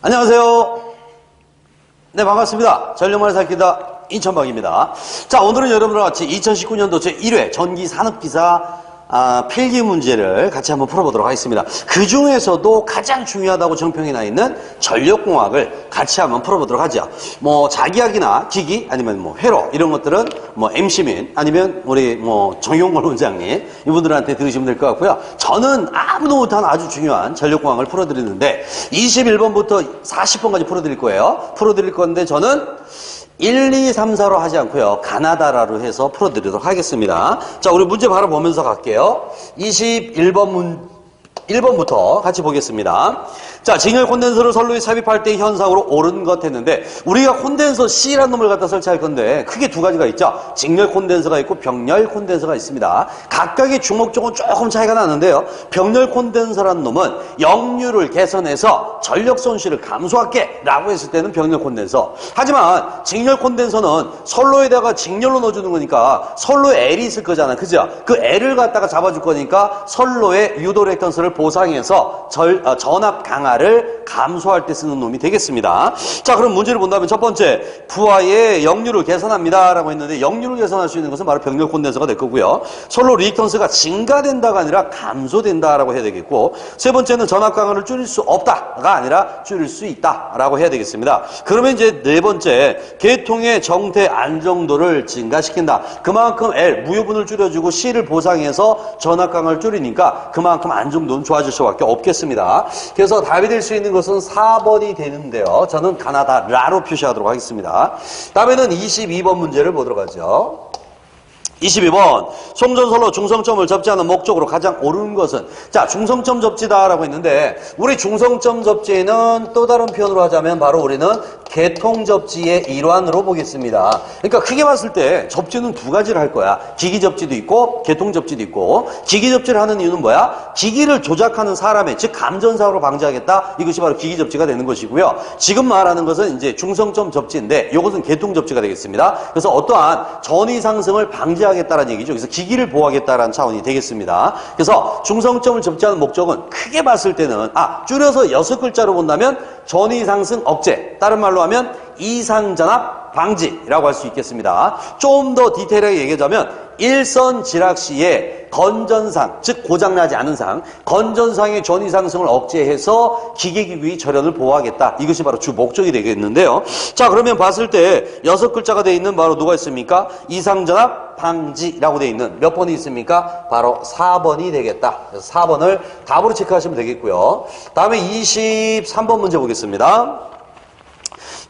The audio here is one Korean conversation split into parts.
안녕하세요. 네, 반갑습니다. 전력만을 살피다 인천박입니다. 자, 오늘은 여러분과 같이 2019년도 제1회 전기산업기사 필기 문제를 같이 한번 풀어보도록 하겠습니다. 그 중에서도 가장 중요하다고 정평이 나 있는 전력공학을 같이 한번 풀어보도록 하죠. 뭐 자기학이나 기기 아니면 뭐 회로 이런 것들은 뭐 MC민 아니면 우리 뭐 정용걸 원장님 이분들한테 들으시면 될 것 같고요. 저는 아무도 못한 아주 중요한 전력공학을 풀어드리는데 21번부터 40번까지 풀어드릴 거예요. 풀어드릴 건데 저는 1, 2, 3, 4로 하지 않고요. 가나다라로 해서 풀어드리도록 하겠습니다. 자, 우리 문제 바로 보면서 갈게요. 1번부터 같이 보겠습니다. 자, 직렬 콘덴서를 선로에 삽입할 때 현상으로 옳은 것 했는데 우리가 콘덴서 C라는 놈을 갖다 설치할 건데 크게 두 가지가 있죠. 직렬 콘덴서가 있고 병렬 콘덴서가 있습니다. 각각의 주목적은 조금 차이가 나는데요. 병렬 콘덴서라는 놈은 역류를 개선해서 전력 손실을 감소할게 라고 했을 때는 병렬 콘덴서. 하지만 직렬 콘덴서는 선로에다가 직렬로 넣어주는 거니까 선로에 L이 있을 거잖아. 그죠? 그 L을 갖다가 잡아줄 거니까 선로의 유도 렉턴스를 보상해서 전압 강화를 감소할 때 쓰는 놈이 되겠습니다. 자, 그럼 문제를 본다면 첫 번째, 부하의 역류를 개선합니다 라고 했는데 역류를 개선할 수 있는 것은 바로 병렬 콘덴서가 될 거고요. 선로 리액턴스가 증가된다가 아니라 감소된다라고 해야 되겠고, 세 번째는 전압 강화를 줄일 수 없다가 아니라 줄일 수 있다라고 해야 되겠습니다. 그러면 이제 네 번째, 계통의 정태 안정도를 증가시킨다. 그만큼 L, 무효분을 줄여주고 C를 보상해서 전압 강화를 줄이니까 그만큼 안정도는 좋아질 수밖에 없겠습니다. 그래서 답이 될 수 있는 것은 4번이 되는데요. 저는 가나다라로 표시하도록 하겠습니다. 다음에는 22번 문제를 보도록 하죠. 22번, 송전선로 중성점을 접지하는 목적으로 가장 옳은 것은? 자, 중성점 접지다라고 했는데 우리 중성점 접지는 또 다른 표현으로 하자면 바로 우리는 개통접지의 일환으로 보겠습니다. 그러니까 크게 봤을 때 접지는 두 가지를 할 거야. 기기접지도 있고 개통접지도 있고. 기기접지를 하는 이유는 뭐야? 기기를 조작하는 사람의, 즉 감전사고로 방지하겠다. 이것이 바로 기기접지가 되는 것이고요. 지금 말하는 것은 이제 중성점 접지인데 이것은 개통접지가 되겠습니다. 그래서 어떠한 전위 상승을 방지하겠다라는 얘기죠. 그래서 기기를 보호하겠다라는 차원이 되겠습니다. 그래서 중성점을 접지하는 목적은 크게 봤을 때는 줄여서 6글자로 본다면 전위 상승 억제, 다른 말로 하면 이상전압 방지라고 할 수 있겠습니다. 좀 더 디테일하게 얘기하자면 일선 지락 시에 건전상, 즉 고장나지 않은 상, 건전상의 전위 상승을 억제해서 기계기구의 절연을 보호하겠다. 이것이 바로 주 목적이 되겠는데요. 자, 그러면 봤을 때 6글자가 되어 있는 바로 누가 있습니까? 이상전압 방지라고 되어 있는 몇 번이 있습니까? 바로 4번이 되겠다. 그래서 4번을 답으로 체크하시면 되겠고요. 다음에 23번 문제 보겠습니다.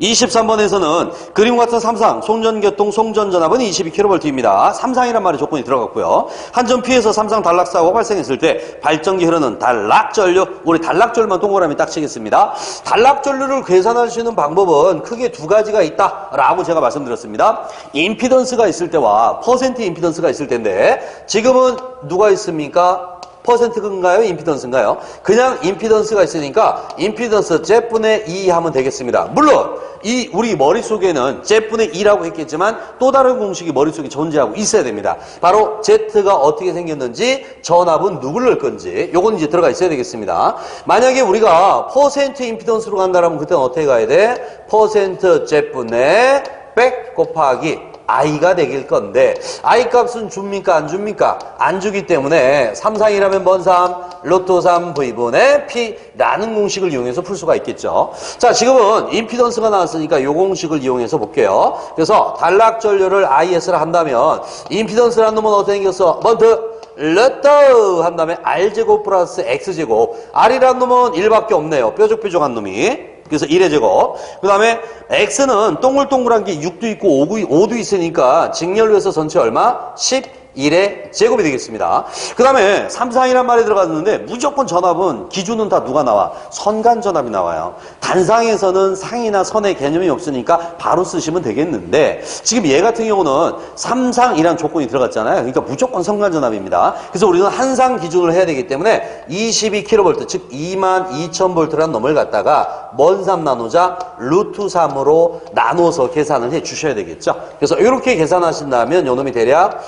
23번에서는 그림과 같은 삼상, 송전교통, 송전전압은 22kV입니다. 삼상이란 말의 조건이 들어갔고요. 한 점 P에서 삼상 단락사고가 발생했을 때 발전기 흐르는 단락전류, 우리 단락전류만 동그라미 딱 치겠습니다. 단락전류를 계산할 수 있는 방법은 크게 두 가지가 있다라고 제가 말씀드렸습니다. 임피던스가 있을 때와 퍼센트 임피던스가 있을 텐데 지금은 누가 있습니까? 퍼센트인가요? 임피던스인가요? 그냥 임피던스가 있으니까 임피던스 Z분의 2 하면 되겠습니다. 물론 이 우리 머릿속에는 Z분의 2라고 했겠지만 또 다른 공식이 머릿속에 존재하고 있어야 됩니다. 바로 Z가 어떻게 생겼는지, 전압은 누굴 넣을 건지 요건 이제 들어가 있어야 되겠습니다. 만약에 우리가 퍼센트 임피던스로 간다면 그때는 어떻게 가야 돼? 퍼센트 Z분의 100 곱하기 I가 되길 건데 I 값은 줍니까 안 줍니까? 안 주기 때문에 삼상이라면 뭔 3? 로또 3 V분의 P라는 공식을 이용해서 풀 수가 있겠죠. 자, 지금은 임피던스가 나왔으니까 이 공식을 이용해서 볼게요. 그래서 단락전류를 IS를 한다면 임피던스라는 놈은 어떻게 생겼어? 먼트 로또 한 다음에 R제곱 플러스 X제곱. R이라는 놈은 1밖에 없네요. 뾰족뾰족한 놈이. 그래서 1의 제곱. 그 다음에 X는 동글동글한 게 6도 있고 5도 있으니까 직렬로해서 전체 얼마? 11의 제곱이 되겠습니다. 그 다음에 삼상이란 말이 들어갔는데 무조건 전압은 기준은 다 누가 나와? 선간 전압이 나와요. 단상에서는 상이나 선의 개념이 없으니까 바로 쓰시면 되겠는데 지금 얘 같은 경우는 삼상이란 조건이 들어갔잖아요. 그러니까 무조건 선간 전압입니다. 그래서 우리는 한상 기준을 해야 되기 때문에 22kV, 즉 22,000V라는 놈을 갖다가 뭔 3 나누자? 루트 3으로 나눠서 계산을 해 주셔야 되겠죠. 그래서 이렇게 계산하신다면 요 놈이 대략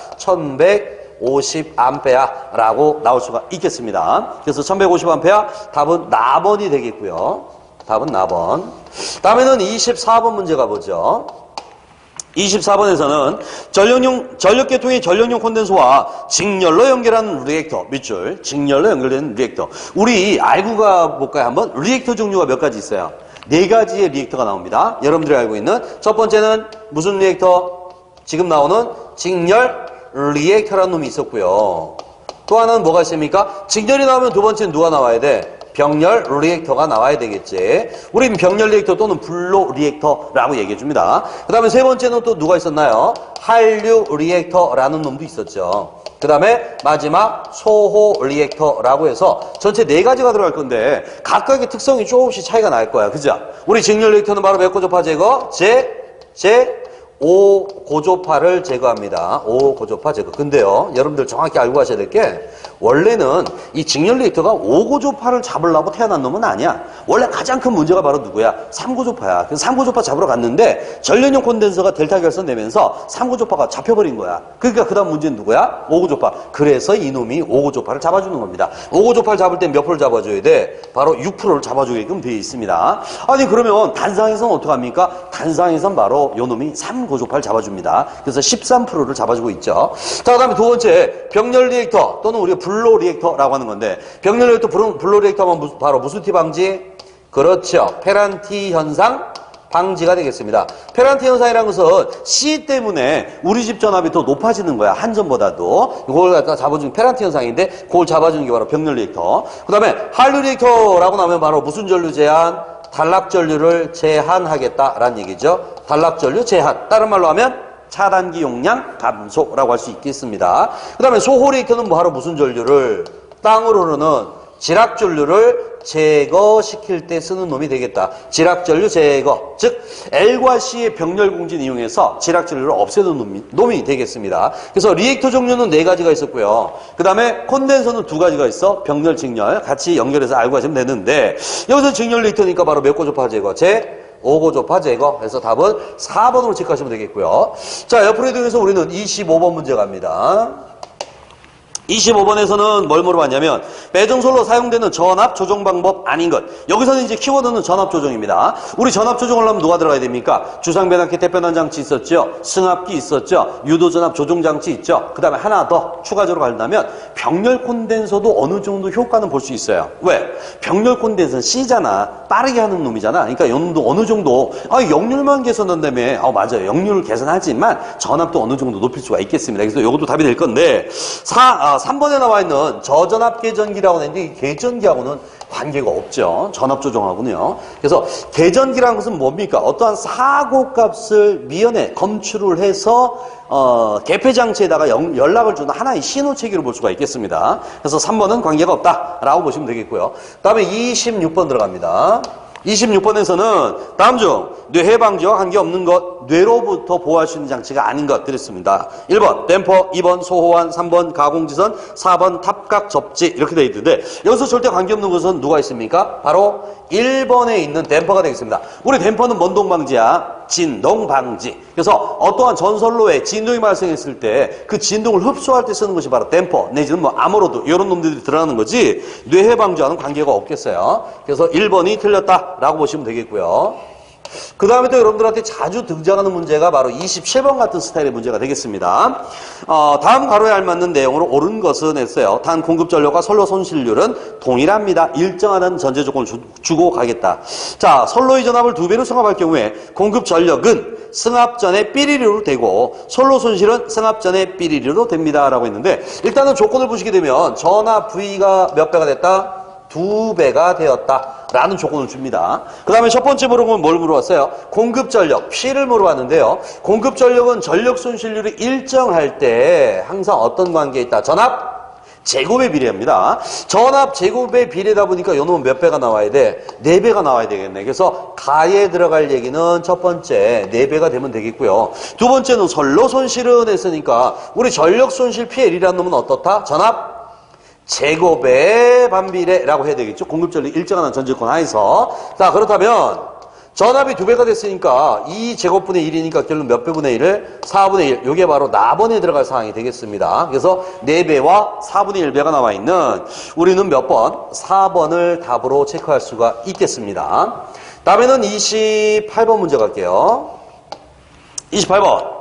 1150A라고 나올 수가 있겠습니다. 그래서 1150A 답은 나번이 되겠고요. 답은 나번. 다음에는 24번 문제 가보죠. 24번에서는 전력계통의 전력용 콘덴서와 직렬로 연결하는 리액터, 밑줄, 직렬로 연결되는 리액터. 우리 알고 가볼까요? 한번? 리액터 종류가 몇 가지 있어요? 4가지의 리액터가 나옵니다. 여러분들이 알고 있는 첫 번째는 무슨 리액터? 지금 나오는 직렬 리액터라는 놈이 있었고요. 또 하나는 뭐가 있습니까? 직렬이 나오면 두 번째는 누가 나와야 돼? 병렬 리액터가 나와야 되겠지. 우린 병렬 리액터 또는 불로 리액터라고 얘기해 줍니다. 그 다음에 세 번째는 또 누가 있었나요? 한류 리액터라는 놈도 있었죠. 그 다음에 마지막 소호 리액터라고 해서 전체 4가지가 들어갈 건데 각각의 특성이 조금씩 차이가 날 거야. 그죠? 우리 직렬 리액터는 바로 몇 고조파 제거? 오고조파를 제거합니다. 오고조파 제거. 근데요, 여러분들 정확히 알고 가셔야 될 게, 원래는 이 직렬 리액터가 5고조파를 잡으려고 태어난 놈은 아니야. 원래 가장 큰 문제가 바로 누구야? 3고조파야. 그래서 3고조파 잡으러 갔는데, 전력용 콘덴서가 델타 결선 내면서 3고조파가 잡혀버린 거야. 그러니까 그 다음 문제는 누구야? 5고조파. 그래서 이놈이 5고조파를 잡아주는 겁니다. 5고조파를 잡을 땐 몇 프로를 잡아줘야 돼? 바로 6%를 잡아주게끔 되어 있습니다. 아니, 그러면 단상에서는 어떡합니까? 단상에서는 바로 요놈이 3고조파를 잡아줍니다. 그래서 13%를 잡아주고 있죠. 자, 그 다음에 두 번째, 병렬 리액터 또는 우리가 불로 리액터라고 하는 건데, 병렬 리액터, 불로 리액터 하면 바로 무슨 티 방지? 그렇죠. 페란티 현상 방지가 되겠습니다. 페란티 현상이라는 것은 C 때문에 우리 집 전압이 더 높아지는 거야. 한전보다도. 이걸 갖다 잡아주는 페란티 현상인데, 그걸 잡아주는 게 바로 병렬 리액터. 그 다음에 한류 리액터라고 나오면 바로 무슨 전류 제한? 단락전류를 제한하겠다라는 얘기죠. 단락전류 제한. 다른 말로 하면 차단기 용량 감소라고 할 수 있겠습니다. 그 다음에 소호 리액터는 바로 무슨 전류를? 땅으로 흐르는 지락전류를 제거시킬 때 쓰는 놈이 되겠다. 지락전류 제거. 즉 L과 C의 병렬 공진 이용해서 지락전류를 없애는 놈이 되겠습니다. 그래서 리액터 종류는 4가지가 있었고요. 그 다음에 콘덴서는 2가지가 있어. 병렬, 직렬 같이 연결해서 알고 가시면 되는데, 여기서 직렬 리액터니까 바로 몇 고조파 제거? 5고조파 제거. 그래서 답은 4번으로 체크하시면 되겠고요. 자, 옆으로 이동해서 우리는 25번 문제 갑니다. 25번에서는 뭘 물어봤냐면, 배정솔로 사용되는 전압 조정 방법 아닌 것. 여기서는 이제 키워드는 전압 조정입니다. 우리 전압 조정을 하려면 누가 들어가야 됩니까? 주상 변압기 대변환 장치 있었죠? 승합기 있었죠? 유도 전압 조정 장치 있죠? 그 다음에 하나 더 추가적으로 간다면 병렬 콘덴서도 어느 정도 효과는 볼 수 있어요. 왜? 병렬 콘덴서는 C잖아. 빠르게 하는 놈이잖아. 그러니까 연도 어느 정도, 역률만 개선한다며. 맞아요. 역률을 개선하지만 전압도 어느 정도 높일 수가 있겠습니다. 그래서 이것도 답이 될 건데, 3번에 나와 있는 저전압 계전기라고 하는데, 이 계전기하고는 관계가 없죠. 전압 조정하고는요. 그래서 계전기라는 것은 뭡니까? 어떠한 사고값을 미연에 검출을 해서 개폐장치에다가 연락을 주는 하나의 신호체계로 볼 수가 있겠습니다. 그래서 3번은 관계가 없다라고 보시면 되겠고요. 다음에 26번 들어갑니다. 26번에서는 다음 중 뇌해 방지와 관계없는 것, 뇌로부터 보호할 수 있는 장치가 아닌 것 드렸습니다. 1번 댐퍼, 2번 소호환, 3번 가공지선, 4번 탑각 접지 이렇게 되어 있는데, 여기서 절대 관계없는 것은 누가 있습니까? 바로 1번에 있는 댐퍼가 되겠습니다. 우리 댐퍼는 뭔 동방지야? 진동 방지. 그래서 어떠한 전선로에 진동이 발생했을 때 그 진동을 흡수할 때 쓰는 것이 바로 댐퍼 내지는 아모로드 이런 놈들이 들어가는 거지, 뇌해 방지와는 관계가 없겠어요. 그래서 1번이 틀렸다라고 보시면 되겠고요. 그 다음에 또 여러분들한테 자주 등장하는 문제가 바로 27번 같은 스타일의 문제가 되겠습니다. 다음 가로에 알맞는 내용으로 옳은 것은 했어요. 단 공급 전력과 선로 손실률은 동일합니다. 일정한 전제 조건을 주고 가겠다. 자, 선로의 전압을 2배로 승합할 경우에 공급 전력은 승합전의 삐리리로 되고 선로 손실은 승합전의 삐리리로 됩니다. 라고 했는데, 일단은 조건을 보시게 되면 전압 V가 몇 배가 됐다? 2배가 되었다 라는 조건을 줍니다. 그 다음에 첫 번째 물어보면 뭘 물어봤어요? 공급 전력 P를 물어봤는데요, 공급 전력은 전력 손실률이 일정할 때 항상 어떤 관계에 있다? 전압 제곱의 비례입니다. 전압 제곱의 비례다 보니까 이놈은 몇 배가 나와야 돼? 4배가 나와야 되겠네. 그래서 가에 들어갈 얘기는 첫 번째 4배가 되면 되겠고요. 두 번째는 선로 손실은 했으니까 우리 전력 손실 PL이라는 놈은 어떻다? 전압 제곱의 반비례라고 해야 되겠죠. 공급전력 일정한 전제권 하에서. 자, 그렇다면 전압이 2배가 됐으니까 2제곱분의 1이니까 결론 몇 배분의 1을? 4분의 1. 이게 바로 나번에 들어갈 사항이 되겠습니다. 그래서 4배와 4분의 1배가 나와 있는 우리는 몇 번? 4번을 답으로 체크할 수가 있겠습니다. 다음에는 28번 문제 갈게요. 28번.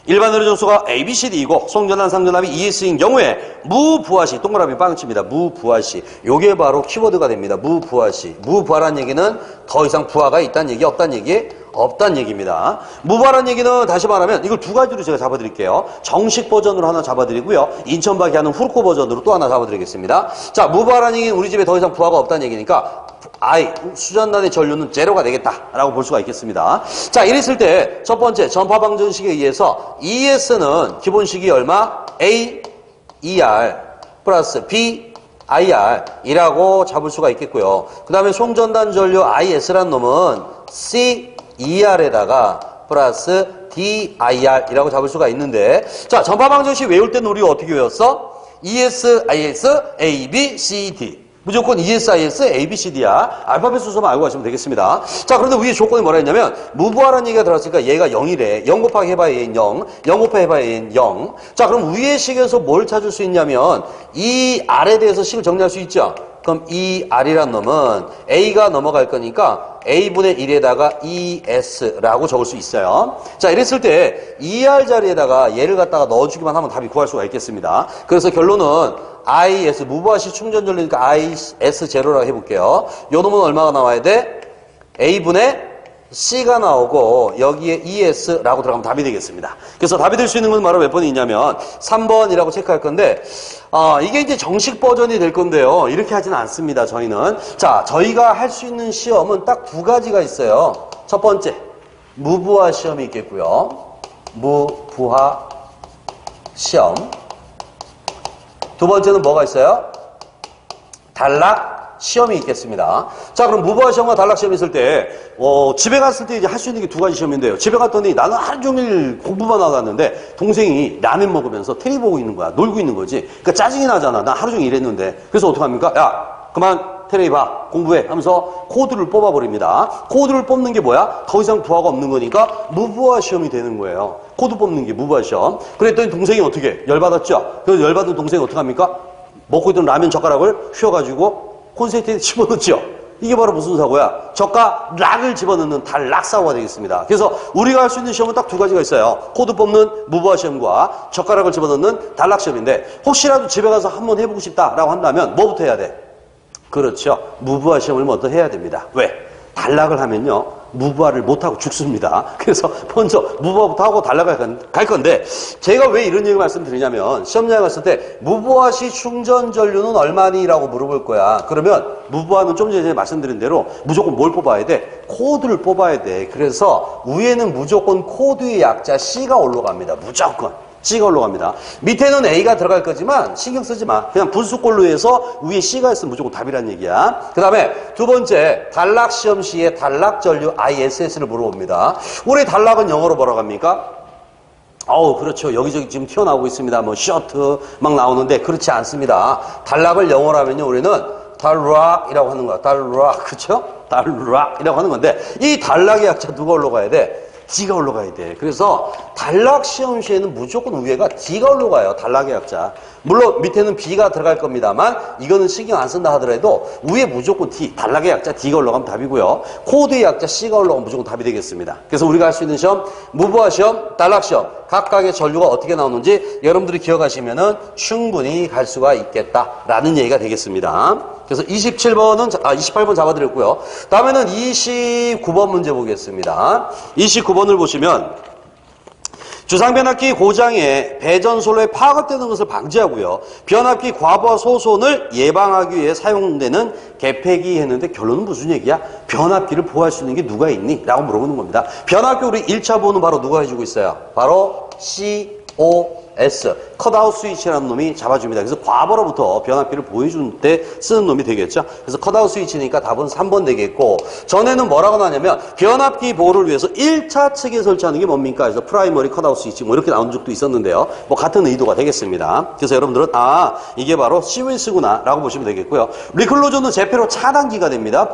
일반 의료정수가 ABCD이고 송전환 상전압이 ES인 경우에 무부하시, 동그라미 빵칩니다. 무부하시. 요게 바로 키워드가 됩니다. 무부하시. 무부하라는 얘기는 더 이상 부하가 있다는 얘기, 없다는 얘기? 없다는 얘기입니다. 무부하라는 얘기는 다시 말하면 이걸 두 가지로 제가 잡아드릴게요. 정식 버전으로 하나 잡아드리고요. 인천박이 하는 후르코 버전으로 또 하나 잡아드리겠습니다. 자, 무부하라는 얘기는 우리 집에 더 이상 부하가 없다는 얘기니까 수전단의 전류는 제로가 되겠다라고 볼 수가 있겠습니다. 자, 이랬을 때 첫 번째 전파방정식에 의해서 ES는 기본식이 얼마? A, ER 플러스 B, IR 이라고 잡을 수가 있겠고요. 그 다음에 송전단 전류 IS라는 놈은 C, ER에다가 플러스 DIR 이라고 잡을 수가 있는데, 자, 전파방정식 외울 때는 우리가 어떻게 외웠어? ES, IS, A, B, C, D. 무조건 ESIS, ABCD야. 알파벳 순서만 알고 가시면 되겠습니다. 자, 그런데 위에 조건이 뭐라 했냐면, 무부하라는 얘기가 들어갔으니까 얘가 0이래. 0 곱하기 해봐야 얘는 0. 0 곱하기 해봐야 얘는 0. 자, 그럼 위의 식에서 뭘 찾을 수 있냐면, 이 R에 대해서 식을 정리할 수 있죠? 그럼 이 R이란 놈은 A가 넘어갈 거니까 A분의 1에다가 ES라고 적을 수 있어요. 자, 이랬을 때 ER 자리에다가 얘를 갖다가 넣어주기만 하면 답이 구할 수가 있겠습니다. 그래서 결론은 IS, 무부하시 충전전류니까 IS 제로라고 해볼게요. 요 놈은 얼마가 나와야 돼? A분의 C가 나오고 여기에 ES라고 들어가면 답이 되겠습니다. 그래서 답이 될 수 있는 건 바로 몇 번이 있냐면 3번이라고 체크할 건데, 이게 이제 정식 버전이 될 건데요. 이렇게 하지는 않습니다, 저희는. 자, 저희가 할 수 있는 시험은 딱 두 가지가 있어요. 첫 번째, 무부하 시험이 있겠고요. 무부하 시험. 두 번째는 뭐가 있어요? 단락 시험이 있겠습니다. 자, 그럼 무부하 시험과 단락 시험이 있을 때, 집에 갔을 때 이제 할 수 있는 게 두 가지 시험인데요. 집에 갔더니 나는 하루 종일 공부만 하고 갔는데 동생이 라면 먹으면서 테레비 보고 있는 거야. 놀고 있는 거지. 그러니까 짜증이 나잖아. 나 하루 종일 일했는데. 그래서 어떡합니까? 야, 그만 테레비 봐. 공부해. 하면서 코드를 뽑아버립니다. 코드를 뽑는 게 뭐야? 더 이상 부하가 없는 거니까 무부하 시험이 되는 거예요. 코드 뽑는 게 무부하 시험. 그랬더니 동생이 어떻게? 열받았죠? 그래서 열받은 동생이 어떡합니까? 먹고 있던 라면 젓가락을 휘어가지고 콘센트에 집어넣죠. 이게 바로 무슨 사고야? 젓가락을 집어넣는 단락 사고가 되겠습니다. 그래서 우리가 할 수 있는 시험은 딱 두 가지가 있어요. 코드 뽑는 무부하 시험과 젓가락을 집어넣는 단락 시험인데, 혹시라도 집에 가서 한번 해보고 싶다라고 한다면 뭐부터 해야 돼? 그렇죠. 무부하 시험을 먼저 해야 됩니다. 왜? 단락을 하면요, 무부하를 못하고 죽습니다. 그래서 먼저 무부하부터 하고 단락을 갈 건데, 제가 왜 이런 얘기 말씀드리냐면, 시험장에 갔을 때 무부하시 충전 전류는 얼마니? 라고 물어볼 거야. 그러면 무부하는 좀 전에 말씀드린 대로 무조건 뭘 뽑아야 돼? 코드를 뽑아야 돼. 그래서 위에는 무조건 코드의 약자 C가 올라갑니다. 무조건. C가 올라갑니다. 밑에는 A가 들어갈 거지만 신경 쓰지 마. 그냥 분수꼴로 해서 위에 C가 있으면 무조건 답이란 얘기야. 그 다음에 두 번째, 단락 시험 시에 단락 전류 ISS를 물어봅니다. 올해 단락은 영어로 뭐라고 합니까? 그렇죠. 여기저기 지금 튀어나오고 있습니다. 뭐 셔트 막 나오는데 그렇지 않습니다. 단락을 영어로 하면요, 우리는 달락이라고 하는 거야. 달락, 그렇죠? 달락이라고 하는 건데, 이 단락의 약자 누가 올라가야 돼? D가 올라가야 돼. 그래서 단락 시험 시에는 무조건 위에가 D가 올라가요. 단락의 약자. 물론 밑에는 B가 들어갈 겁니다만 이거는 신경 안 쓴다 하더라도 위에 무조건 D, 단락의 약자 D가 올라가면 답이고요. 코드의 약자 C가 올라가면 무조건 답이 되겠습니다. 그래서 우리가 할 수 있는 시험, 무부하 시험, 단락 시험, 각각의 전류가 어떻게 나오는지 여러분들이 기억하시면은 충분히 갈 수가 있겠다라는 얘기가 되겠습니다. 그래서 28번 잡아드렸고요. 다음에는 29번 문제 보겠습니다. 29번을 보시면 주상변압기 고장에 배전솔로에 파급되는 것을 방지하고요. 변압기 과부하 소손을 예방하기 위해 사용되는 개폐기 했는데 결론은 무슨 얘기야? 변압기를 보호할 수 있는 게 누가 있니? 라고 물어보는 겁니다. 변압기 우리 1차 보호는 바로 누가 해주고 있어요? 바로 CO S, 컷아웃 스위치라는 놈이 잡아줍니다. 그래서 과거로부터 변압기를 보여줄 때 쓰는 놈이 되겠죠. 그래서 컷아웃 스위치니까 답은 3번 되겠고, 전에는 뭐라고 나왔냐면 변압기 보호를 위해서 1차 측에 설치하는 게 뭡니까? 그래서 프라이머리 컷아웃 스위치 뭐 이렇게 나온 적도 있었는데요. 뭐 같은 의도가 되겠습니다. 그래서 여러분들은 이게 바로 시윈스구나 라고 보시면 되겠고요. 리클로저는 제페로 차단기가 됩니다.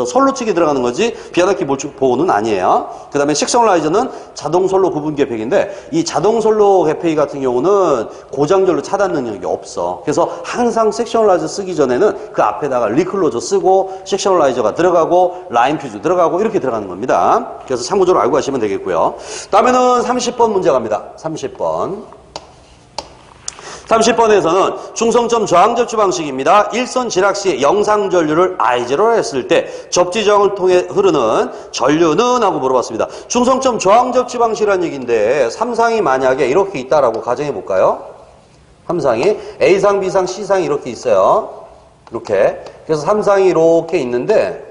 선로 측에 들어가는 거지 변압기 보호는 아니에요. 그 다음에 식성라이저는 자동 선로 구분 개폐기인데, 이 자동 선로 개폐기 같은 경우는 고장전로 차단 능력이 없어. 그래서 항상 섹셔널라이저 쓰기 전에는 그 앞에다가 리클로저 쓰고 섹셔널라이저가 들어가고 라인 퓨즈 들어가고 이렇게 들어가는 겁니다. 그래서 참고적으로 알고 가시면 되겠고요. 다음에는 30번 문제 갑니다. 30번에서는 중성점 저항 접지 방식입니다. 일선 지락 시 영상 전류를 I0로 했을 때 접지 저항을 통해 흐르는 전류는? 하고 물어봤습니다. 중성점 저항 접지 방식이라는 얘기인데, 삼상이 만약에 이렇게 있다라고 가정해 볼까요? 삼상이 A상, B상, C상이 이렇게 있어요. 이렇게. 그래서 삼상이 이렇게 있는데,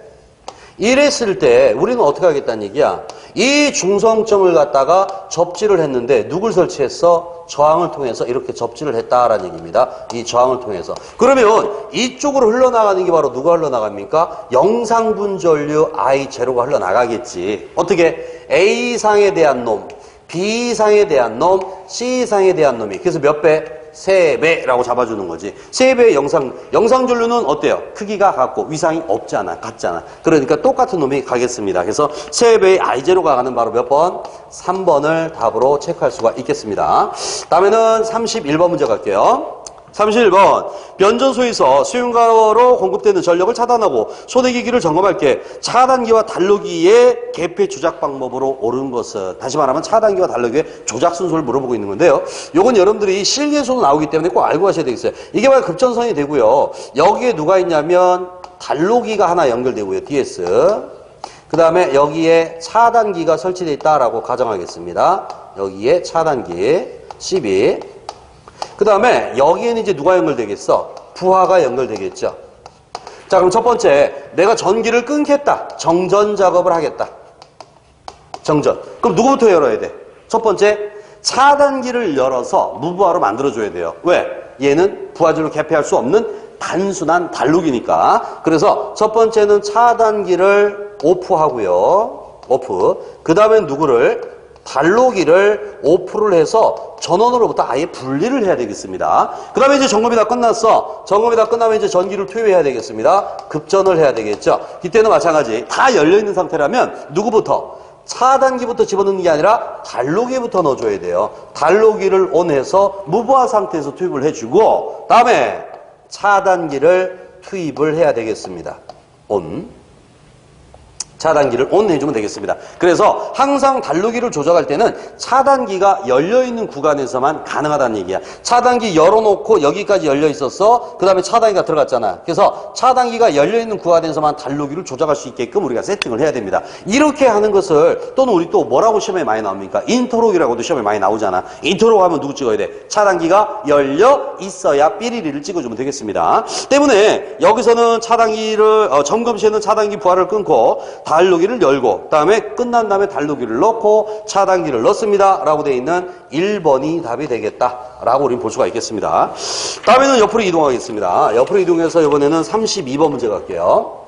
이랬을 때 우리는 어떻게 하겠다는 얘기야? 이 중성점을 갖다가 접지를 했는데 누굴 설치했어? 저항을 통해서 이렇게 접지를 했다라는 얘기입니다. 이 저항을 통해서. 그러면 이쪽으로 흘러나가는 게 바로 누가 흘러나갑니까? 영상분 전류 I0가 흘러나가겠지. 어떻게? A상에 대한 놈, B상에 대한 놈, C상에 대한 놈이. 그래서 몇 배? 3배라고 잡아주는 거지. 3배의 영상 전류는 어때요? 크기가 같고 위상이 없잖아. 같잖아. 그러니까 똑같은 놈이 가겠습니다. 그래서 3배의 I0가 가는 바로 몇 번? 3번을 답으로 체크할 수가 있겠습니다. 다음에는 31번 문제 갈게요. 31번, 변전소에서 수용가로 공급되는 전력을 차단하고 소대기기를 점검할 때 차단기와 단로기의 개폐 조작 방법으로 옳은 것은? 다시 말하면 차단기와 단로기의 조작 순서를 물어보고 있는 건데요. 요건 여러분들이 실기에서도 나오기 때문에 꼭 알고 가셔야 되겠어요. 이게 바로 급전선이 되고요. 여기에 누가 있냐면 단로기가 하나 연결되고요. DS. 그 다음에 여기에 차단기가 설치되어 있다라고 가정하겠습니다. 여기에 차단기 12. 그 다음에 여기에는 이제 누가 연결되겠어? 부하가 연결되겠죠. 자, 그럼 첫 번째, 내가 전기를 끊겠다. 정전 작업을 하겠다. 정전. 그럼 누구부터 열어야 돼? 첫 번째, 차단기를 열어서 무부하로 만들어줘야 돼요. 왜? 얘는 부하줄로 개폐할 수 없는 단순한 단로기니까. 그래서 첫 번째는 차단기를 오프하고요. 오프. 그 다음에 누구를? 단로기를 오프를 해서 전원으로부터 아예 분리를 해야 되겠습니다. 그 다음에 이제 점검이 다 끝났어. 점검이 다 끝나면 이제 전기를 투여해야 되겠습니다. 급전을 해야 되겠죠. 이때는 마찬가지. 다 열려있는 상태라면 누구부터? 차단기부터 집어넣는 게 아니라 단로기부터 넣어줘야 돼요. 단로기를 온해서 무부하 상태에서 투입을 해주고, 다음에 차단기를 투입을 해야 되겠습니다. 온. 차단기를 온 해주면 되겠습니다. 그래서 항상 단로기를 조작할 때는 차단기가 열려있는 구간에서만 가능하다는 얘기야. 차단기 열어놓고 여기까지 열려있었어. 그 다음에 차단기가 들어갔잖아. 그래서 차단기가 열려있는 구간에서만 단로기를 조작할 수 있게끔 우리가 세팅을 해야 됩니다. 이렇게 하는 것을 또는 우리 또 뭐라고 시험에 많이 나옵니까? 인터록이라고도 시험에 많이 나오잖아. 인터록 하면 누구 찍어야 돼? 차단기가 열려 있어야 삐리리를 찍어주면 되겠습니다. 때문에 여기서는 차단기를 점검 시에는 차단기 부하를 끊고 단로기를 열고, 그 다음에 끝난 다음에 단로기를 넣고 차단기를 넣습니다 라고 되어 있는 1번이 답이 되겠다 라고 우리는 볼 수가 있겠습니다. 다음에는 옆으로 이동하겠습니다. 옆으로 이동해서 이번에는 32번 문제 갈게요.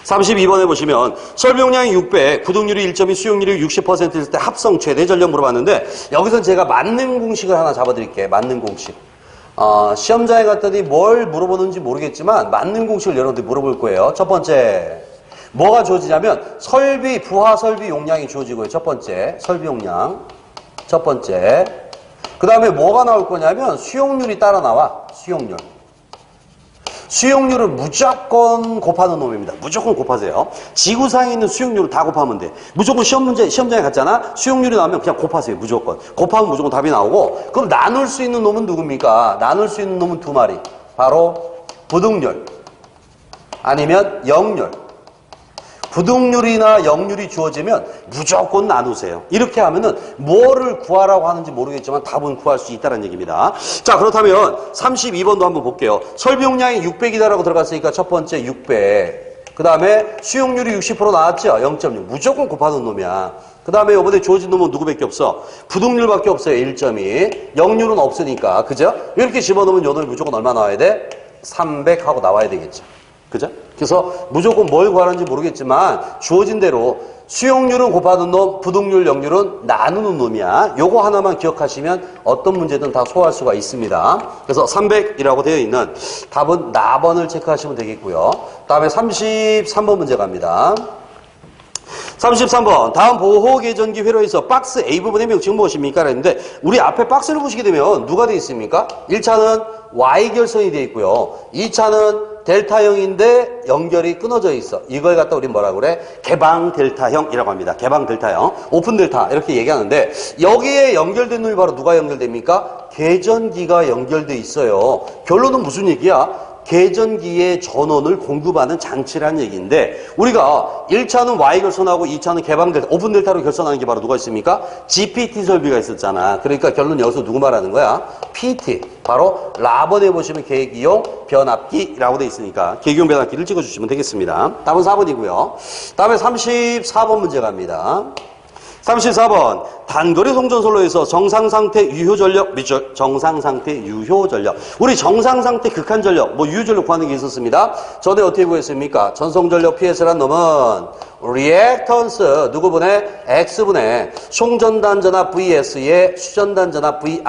32번에 보시면 설비용량이 600, 구동률이 1.2, 수용률이 60%일 때 합성 최대 전력 물어봤는데, 여기서 제가 맞는 공식을 하나 잡아드릴게요. 맞는 공식. 시험장에 갔더니 뭘 물어보는지 모르겠지만 맞는 공식을 여러분들이 물어볼 거예요. 첫 번째, 뭐가 주어지냐면 부하 설비 용량이 주어지고요. 첫 번째, 설비 용량. 첫 번째. 그 다음에 뭐가 나올 거냐면 수용률이 따라 나와. 수용률. 수용률을 무조건 곱하는 놈입니다. 무조건 곱하세요. 지구상에 있는 수용률을 다 곱하면 돼. 무조건 시험장에 갔잖아. 수용률이 나오면 그냥 곱하세요. 무조건. 곱하면 무조건 답이 나오고, 그럼 나눌 수 있는 놈은 누굽니까? 나눌 수 있는 놈은 두 마리. 바로 부등률 아니면 역률. 부등률이나 역률이 주어지면 무조건 나누세요. 이렇게 하면은 뭐를 구하라고 하는지 모르겠지만 답은 구할 수 있다는 얘기입니다. 자, 그렇다면 32번도 한번 볼게요. 설비용량이 600이다라고 들어갔으니까 첫 번째 600. 그 다음에 수용률이 60% 나왔죠? 0.6. 무조건 곱하는 놈이야. 그 다음에 이번에 주어진 놈은 누구밖에 없어? 부등률밖에 없어요. 1.2. 역률은 없으니까. 그죠? 이렇게 집어넣으면 요 놈이 무조건 얼마 나와야 돼? 300 하고 나와야 되겠죠. 그죠? 그래서 무조건 뭘 구하는지 모르겠지만 주어진 대로 수용률은 곱하는 놈, 부등률, 역률은 나누는 놈이야. 요거 하나만 기억하시면 어떤 문제든 다 소화할 수가 있습니다. 그래서 300이라고 되어 있는 답은 나번을 체크하시면 되겠고요. 다음에 33번 문제 갑니다. 33번 다음 보호계전기 회로에서 박스 A부분의 명칭은 무엇입니까? 그랬는데 우리 앞에 박스를 보시게 되면 누가 되어 있습니까? 1차는 Y결선이 되어 있고요. 2차는 델타형인데 연결이 끊어져 있어. 이걸 갖다 우리 뭐라 그래? 개방 델타형이라고 합니다. 개방 델타형, 오픈 델타 이렇게 얘기하는데 여기에 연결된 놈이 바로 누가 연결됩니까? 계전기가 연결돼 있어요. 결론은 무슨 얘기야? 계전기의 전원을 공급하는 장치라는 얘기인데 우리가 1차는 Y결선하고 2차는 개방 델타, 오픈 델타로 결선하는 게 바로 누가 있습니까? GPT 설비가 있었잖아. 그러니까 결론 여기서 누구 말하는 거야? PT. 바로 라번에 보시면 계기용 변압기라고 돼 있으니까 계기용 변압기를 찍어주시면 되겠습니다. 답은 4번이고요. 다음에 34번 문제 갑니다. 34번 단거리 송전솔로에서 정상상태 유효전력 밑줄 정상상태 유효전력 우리 정상상태 극한전력 뭐 유효전력 구하는 게 있었습니다. 전에 어떻게 구했습니까? 전송전력 PS라는 놈은 리액턴스 누구분의 X분의 송전단 전압 VS에 수전단 전압 VR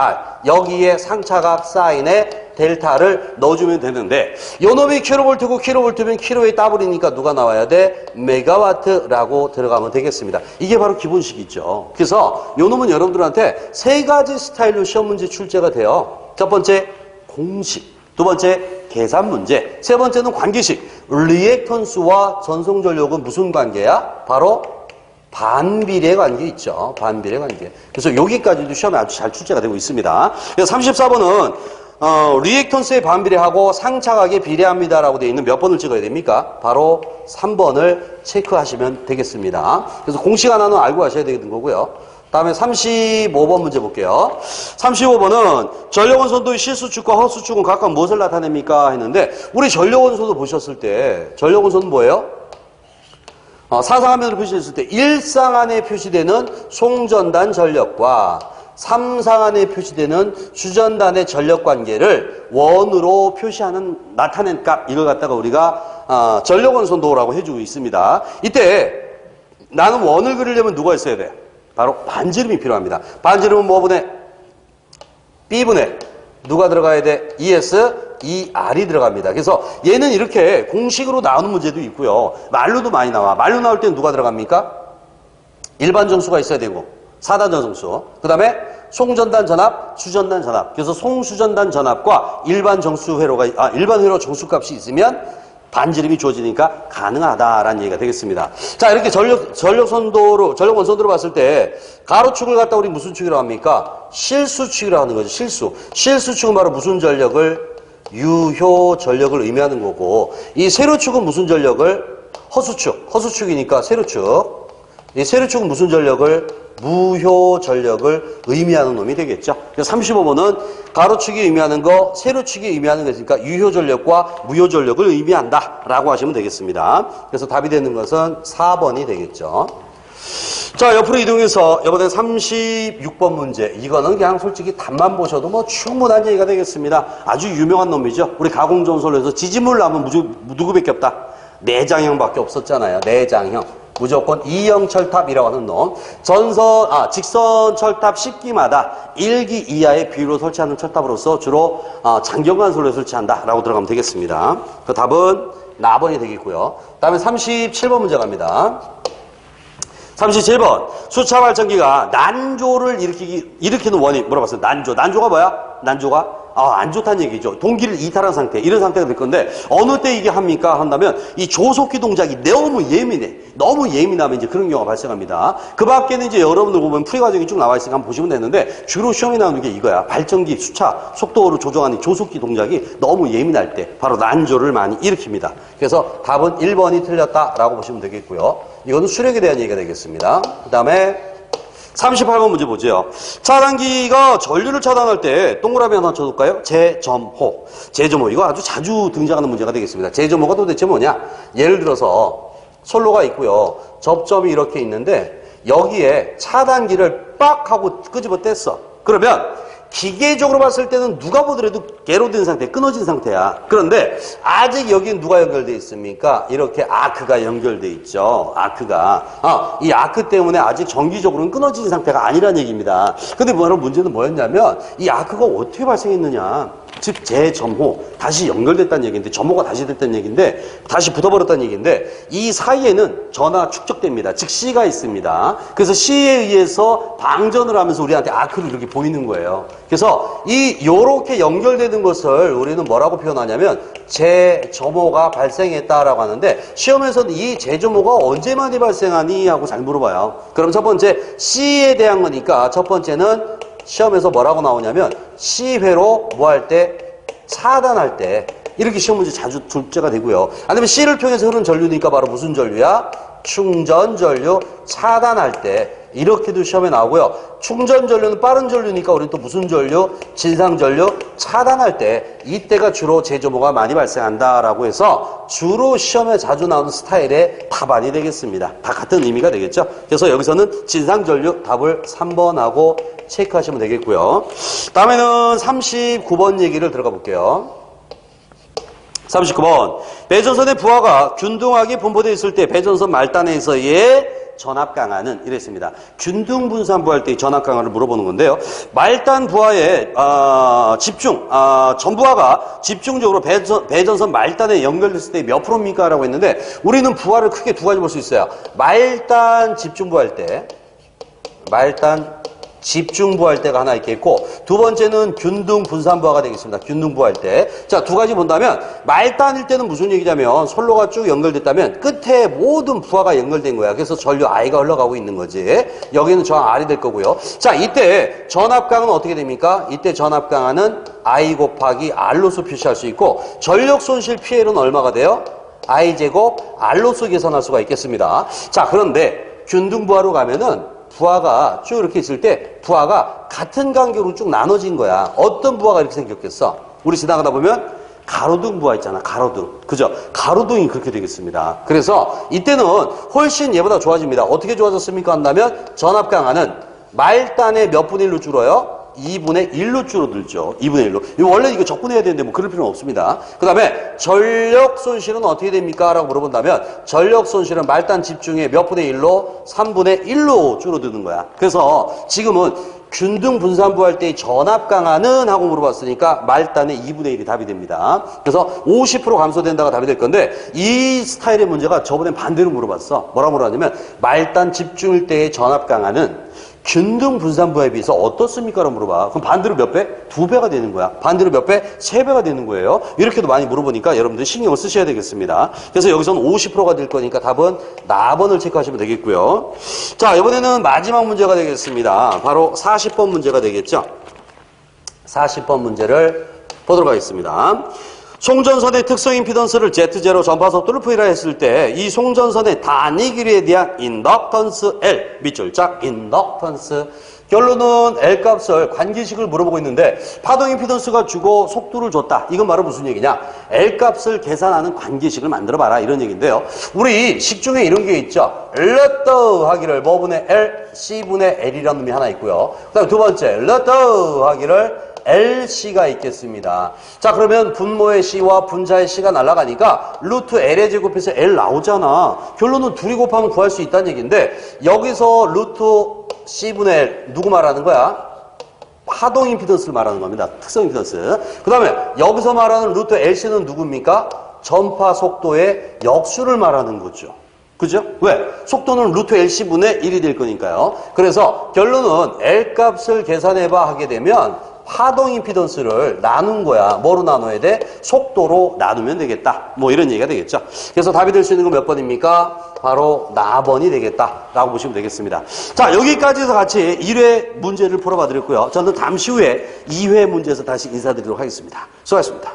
여기에 상차각 사인의 델타를 넣어주면 되는데 요 놈이 킬로볼트고 킬로볼트면 킬로에 따블이니까 누가 나와야 돼? 메가와트라고 들어가면 되겠습니다. 이게 바로 기본식이죠. 그래서 요 놈은 여러분들한테 세 가지 스타일로 시험 문제 출제가 돼요. 첫 번째 공식, 두 번째 계산 문제, 세 번째는 관계식. 리액턴스와 전송전력은 무슨 관계야? 바로 반비례 관계 있죠. 반비례 관계. 그래서 여기까지도 시험에 아주 잘 출제가 되고 있습니다. 그래서 34번은 리액턴스의 반비례하고 상차각에 비례합니다라고 되어 있는 몇 번을 찍어야 됩니까? 바로 3번을 체크하시면 되겠습니다. 그래서 공식 하나는 알고 가셔야 되는 거고요. 다음에 35번 문제 볼게요. 35번은 전력원선도의 실수축과 허수축은 각각 무엇을 나타냅니까? 했는데 우리 전력원선도 보셨을 때 전력원선은 뭐예요? 사상화면으로 표시했을 때 1상안에 표시되는 송전단 전력과 3상안에 표시되는 수전단의 전력 관계를 원으로 표시하는 나타낸 값 이걸 갖다가 우리가 전력원선도라고 해주고 있습니다. 이때 나는 원을 그리려면 누가 있어야 돼? 바로 반지름이 필요합니다. 반지름은 뭐분의? B분의 누가 들어가야 돼? ES, ER이 들어갑니다. 그래서 얘는 이렇게 공식으로 나오는 문제도 있고요. 말로도 많이 나와. 말로 나올 때는 누가 들어갑니까? 일반 정수가 있어야 되고 4단전 정수. 그 다음에 송전단 전압, 수전단 전압. 그래서 송수전단 전압과 일반 정수 회로가, 일반 회로 정수값이 있으면 반지름이 주어지니까 가능하다라는 얘기가 되겠습니다. 자, 이렇게 전력원선도로 봤을 때, 가로축을 갖다 우리 무슨 축이라고 합니까? 실수축이라고 하는 거죠, 실수. 실수축은 바로 무슨 전력을? 유효 전력을 의미하는 거고, 이 세로축은 무슨 전력을? 허수축. 허수축이니까 세로축. 이 세로축은 무슨 전력을? 무효 전력을 의미하는 놈이 되겠죠. 그래서 35번은 가로축이 의미하는 거, 세로축이 의미하는 것이니까 유효 전력과 무효 전력을 의미한다 라고 하시면 되겠습니다. 그래서 답이 되는 것은 4번이 되겠죠. 자, 옆으로 이동해서 이번에 36번 문제. 이거는 그냥 솔직히 답만 보셔도 뭐 충분한 얘기가 되겠습니다. 아주 유명한 놈이죠. 우리 가공전솔로에서 지지물 나면 누구밖에 없다? 내장형밖에 없었잖아요. 내장형. 무조건 이형철탑이라고 하는 놈. 직선 철탑 10기마다 1기 이하의 비율로 설치하는 철탑으로서 주로 장경관솔로에 설치한다라고 들어가면 되겠습니다. 그 답은 나번이 되겠고요. 다음에 37번 문제 갑니다. 37번. 수차 발전기가 난조를 일으키는 원인 물어봤어요. 난조가 뭐야? 난조가 안 좋다는 얘기죠. 동기를 이탈한 상태, 이런 상태가 될 건데 어느 때 이게 합니까? 한다면 이 조속기 동작이 너무 예민해. 너무 예민하면 이제 그런 경우가 발생합니다. 그 밖에는 이제 여러분들 보면 풀이 과정이 쭉 나와 있으니까 한번 보시면 되는데 주로 시험에 나오는 게 이거야. 발전기 수차 속도를 조정하는 조속기 동작이 너무 예민할 때 바로 난조를 많이 일으킵니다. 그래서 답은 1번이 틀렸다라고 보시면 되겠고요. 이거는 수력에 대한 얘기가 되겠습니다. 그 다음에 38번 문제 보죠. 차단기가 전류를 차단할 때 동그라미 하나 쳐둘까요? 재점호. 재점호. 이거 아주 자주 등장하는 문제가 되겠습니다. 재점호가 도대체 뭐냐? 예를 들어서 선로가 있고요. 접점이 이렇게 있는데 여기에 차단기를 빡 하고 끄집어 뗐어. 그러면 기계적으로 봤을 때는 누가 보더라도 개로된 상태, 끊어진 상태야. 그런데 아직 여기는 누가 연결되어 있습니까? 이렇게 아크가 연결되어 있죠. 아크가. 이 아크 때문에 아직 정기적으로는 끊어진 상태가 아니라는 얘기입니다. 근데 바로 문제는 뭐였냐면 이 아크가 어떻게 발생했느냐. 즉 재점호, 다시 연결됐다는 얘기인데, 점호가 다시 됐다는 얘기인데, 다시 붙어버렸다는 얘기인데, 이 사이에는 전하 축적됩니다. 즉 C가 있습니다. 그래서 C에 의해서 방전을 하면서 우리한테 아크를 이렇게 보이는 거예요. 그래서 요렇게 연결되는 것을 우리는 뭐라고 표현하냐면 재점호가 발생했다라고 하는데, 시험에서는 이 재점호가 언제 많이 발생하니? 하고 잘 물어봐요. 그럼 첫 번째 C에 대한 거니까 첫 번째는 시험에서 뭐라고 나오냐면 C회로 뭐 할 때? 차단할 때. 이렇게 시험 문제 자주 출제가 되고요. 아니면 C를 통해서 흐르는 전류니까 바로 무슨 전류야? 충전 전류 차단할 때. 이렇게도 시험에 나오고요. 충전 전류는 빠른 전류니까 우리는 또 무슨 전류? 진상 전류 차단할 때. 이때가 주로 재점호가 많이 발생한다라고 해서 주로 시험에 자주 나오는 스타일의 답안이 되겠습니다. 다 같은 의미가 되겠죠. 그래서 여기서는 진상 전류 답을 3번하고 체크하시면 되겠고요. 다음에는 39번 얘기를 들어가 볼게요. 39번. 배전선의 부하가 균등하게 분포되어 있을 때 배전선 말단에서의 전압 강하는 이랬습니다. 균등 분산부할 때의 전압 강하를 물어보는 건데요. 말단 부하의 전부하가 집중적으로 배전선 말단에 연결됐을 때 몇 프로입니까? 라고 했는데 우리는 부하를 크게 두 가지 볼 수 있어요. 말단 집중부할 때, 말단 집중부할 때가 하나 있겠고, 두 번째는 균등 분산부하가 되겠습니다. 균등부할 때. 자, 두 가지 본다면 말단일 때는 무슨 얘기냐면 선로가 쭉 연결됐다면 끝에 모든 부하가 연결된 거야. 그래서 전류 I가 흘러가고 있는 거지. 여기는 저항 R이 될 거고요. 자, 이때 전압강은 어떻게 됩니까? 이때 전압강은 I 곱하기 R로서 표시할 수 있고, 전력 손실 피해는 얼마가 돼요? I 제곱 R로서 계산할 수가 있겠습니다. 자, 그런데 균등부하로 가면은 부하가 쭉 이렇게 있을 때 부하가 같은 간격으로 쭉 나눠진 거야. 어떤 부하가 이렇게 생겼겠어? 우리 지나가다 보면 가로등 부하 있잖아. 가로등. 그죠? 가로등이 그렇게 되겠습니다. 그래서 이때는 훨씬 얘보다 좋아집니다. 어떻게 좋아졌습니까? 한다면 전압 강하는 말단의 몇 분의 1로 줄어요? 2분의 1로 줄어들죠. 2분의 1로. 원래 이거 적분해야 되는데 뭐 그럴 필요는 없습니다. 그 다음에 전력 손실은 어떻게 됩니까? 라고 물어본다면 전력 손실은 말단 집중의 몇 분의 1로? 3분의 1로 줄어드는 거야. 그래서 지금은 균등 분산부 할 때의 전압 강하는 하고 물어봤으니까 말단의 2분의 1이 답이 됩니다. 그래서 50% 감소된다가 답이 될 건데 이 스타일의 문제가 저번엔 반대로 물어봤어. 뭐라고 물어봤냐면 말단 집중일 때의 전압 강하는 균등 분산부에 비해서 어떻습니까? 라고 물어봐. 그럼 반대로 몇 배? 2배가 되는 거야. 반대로 몇 배? 3배가 되는 거예요. 이렇게도 많이 물어보니까 여러분들 신경을 쓰셔야 되겠습니다. 그래서 여기서는 50%가 될 거니까 답은 나번을 체크하시면 되겠고요. 자, 이번에는 마지막 문제가 되겠습니다. 바로 40번 문제가 되겠죠. 40번 문제를 보도록 하겠습니다. 송전선의 특성 임피던스를 Z0 전파 속도를 V라 했을 때 이 송전선의 단위 길이에 대한 인덕턴스 L, 밑줄짝 인덕턴스. 결론은 L 값을 관계식을 물어보고 있는데 파동 임피던스가 주고 속도를 줬다. 이건 바로 무슨 얘기냐? L 값을 계산하는 관계식을 만들어봐라 이런 얘기인데요. 우리 식 중에 이런 게 있죠. 러드 하기를 뭐분의 L, C분의 L이라는 놈이 하나 있고요. 그 다음에 두 번째 러드 하기를 LC가 있겠습니다. 자, 그러면 분모의 C와 분자의 C가 날아가니까 루트 L의 제곱해서 L 나오잖아. 결론은 둘이 곱하면 구할 수 있다는 얘기인데 여기서 루트 C분의 L 누구 말하는 거야? 파동 임피던스를 말하는 겁니다. 특성 임피던스. 그 다음에 여기서 말하는 루트 LC는 누굽니까? 전파 속도의 역수를 말하는 거죠. 그죠? 왜? 속도는 루트 LC분의 1이 될 거니까요. 그래서 결론은 L 값을 계산해봐 하게 되면 파동 임피던스를 나눈 거야. 뭐로 나눠야 돼? 속도로 나누면 되겠다. 뭐 이런 얘기가 되겠죠. 그래서 답이 될 수 있는 건 몇 번입니까? 바로 나번이 되겠다라고 보시면 되겠습니다. 자, 여기까지 해서 같이 1회 문제를 풀어봐 드렸고요. 저는 잠시 후에 2회 문제에서 다시 인사드리도록 하겠습니다. 수고하셨습니다.